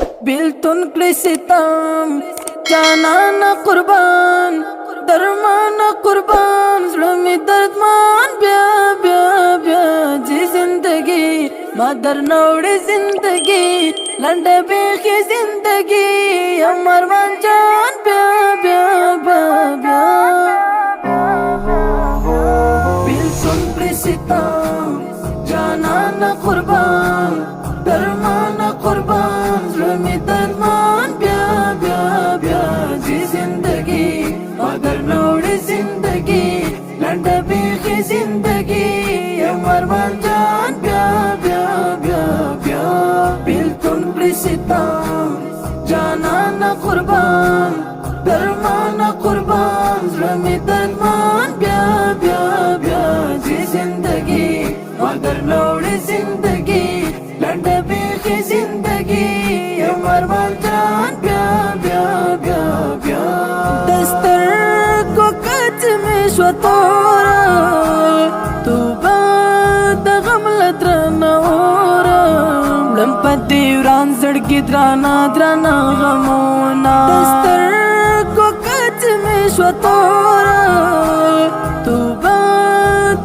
بیلتون کړی ستم جانان قربان درمان قربان زړه می دردمان بیا بیا بیا جی زندگی ما در نوړې زندگی لنډه بیخي زندگی عمر مان جان بیا بیا بیا بیا بیلتون کړی ستم جانان قربان درمان قربان زړه می درمان بیا بیا بیا جی زندگی مگر نوړې زندگی لنډه بیخي زندگی عمر مان جان بیا بیا بیا بیا بیلتون کړی ستم جانان قربان درمان قربان زړه می درمان بیا بیا بیا جی زندگی مگر نوړې زندگی لنډه بیخي زندگی عمر مان جان بیا بیا بیا بیا دستر کو کچ می شو تورا تو با د غم لترنا اورا لم پدی وران زړګي درانا درانا غمونا دستر کو کچ می شو تورا تو با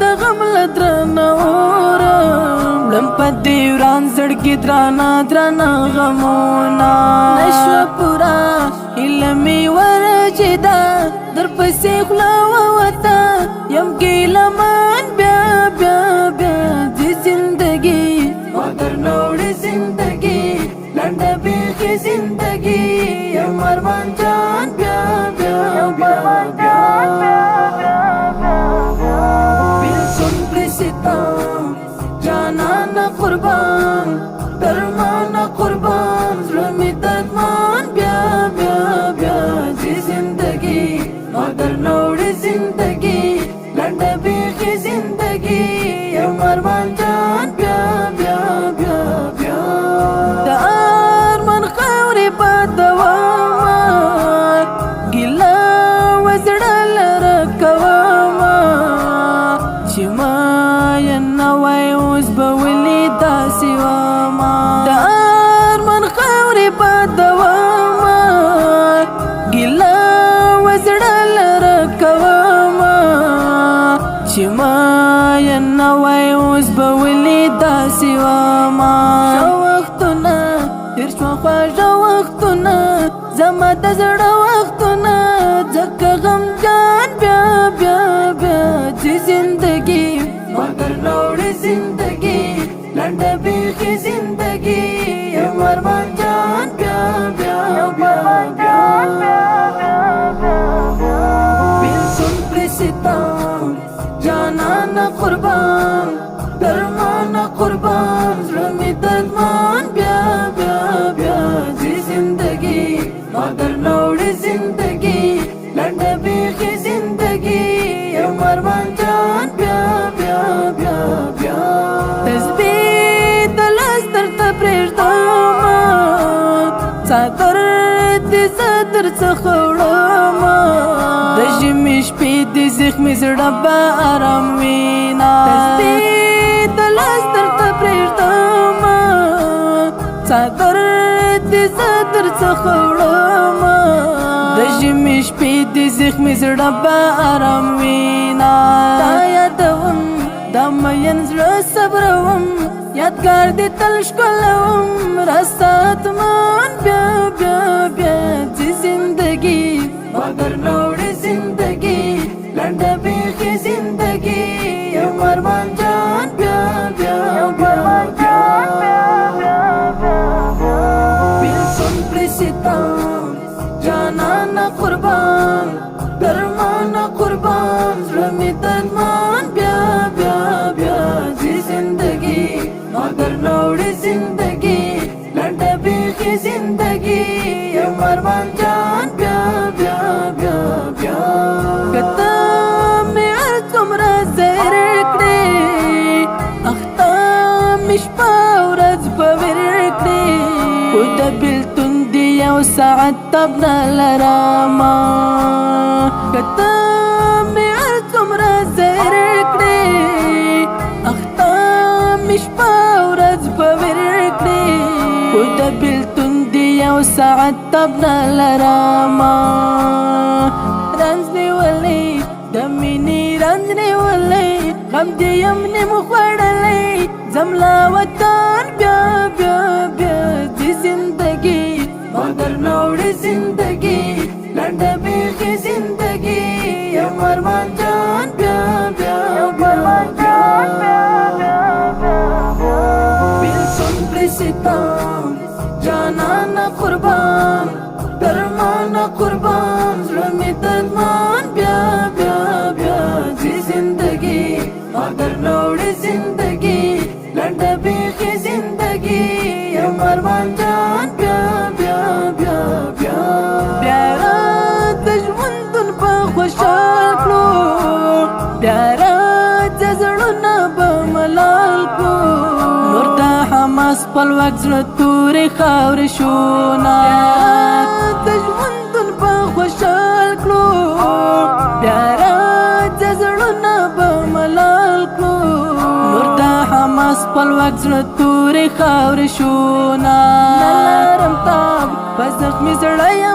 د غم لترنا اورا لم پدی وران زړګي درانا درانا غمونا نشو پورا علمي ورجدا در پسې خلا وتا يم ګیلمان بیا بیا بیا دې زندگی مگر نوړې زندگی لنډه بیخي زندگی عمر مان جان بیا بیا بیا بیا بیلتون کړی ستم جانان قربان درمان قربان زړه می درمان بیا بیا بیا جی زندگی مگر نوړې زندگی لنډه بیخي زندگی عمر مان جان بیا بیا بیا بیا د ارمان خاورې په دوامه ګیله وزړه لره کومه چې ما یې نه وای اوس به ولې داسې ومه د ارمان خاورې په دوامه ګیله وزړه لره کومه چې ما یې نه وای اوس به ولې داسې ومه ښه وختونه تېر شوه خواږه وختونه زما د زړه وختونه ځکه غمجان بیا بیا بیا چې زندگی مگر نوړې زندگی لنډه بیخي زندگی عمر مان جان بیا بیا بیا بیا بیلتون کړی ستم جانان قربان درمان قربان زړه می درمان بیا بیا بیا جی زندگی مگر نوړې زندگی لنډه بیخي زندگی عمر مان جان بیا بیا بیا بیا تسبیح د لاس درته پرېږدمه څادر دې زه در څخه وړمه د ژمي شپې دې زخمي زړه به ارام وینا تسبیح د لاس درته پرېږدمه څادر دې زه در څخه وړمه د ژمي شپې دې زخمي زړه به ارام وینا تا یادوم دا مین زړه صبروم یادګار دې تل ښکلوم راستاتمان بیا بیا بیا چې زندگی مگر نوړې زندگی لنډه بیخي زندگی عمر مان جان بیا بیا بیا بیا بیلتون کړی ستم جانان قربان درمان قربان زړه می درمان بیا بیا بیا جی زندگی مگر نوړې زندگی لنډه بیخي زندگی عمر مان جان بیا بیا بیا بیا کته مې هر څومره زهر کړې اخته مې شپه ورځ په ور کړې خو د بیلتون دی یو ساعت تب نه لرمه کته مې هر څومره زهر کړې اخته مې شپه ورځ په ور کړې خو د بیلتون دی او ساعت تبنا لراما رنز نیولی دمینی رنز نیولی غم دی یمنی مخوڑلی زملا وطن بیا بیا بیا دی زندگی مگر نوڑی زندگی لنڈا بیخی زندگی یا مرمان جان بیا بیا بیا بیلسون پریستان جانانا قربان درمانا قربان ظلمی درمان بیا بیا بیا جی زندگی مگر نوڑی زندگی لنڈا بیخی زندگی یا مرمان جان بیا بیا بیا بیا بیارا تجوندن پا خوشحال کلو بیارا جزڑونا با ملال کو نور دا حماس پل وقت زلطوری خاور شونا تجوندن پا خوشحال کلو بیارا جزڑونا با ملال کو نور دا حماس پل وقت زلطوری خاور شونا نلارم تاب پا زخمی زڑایا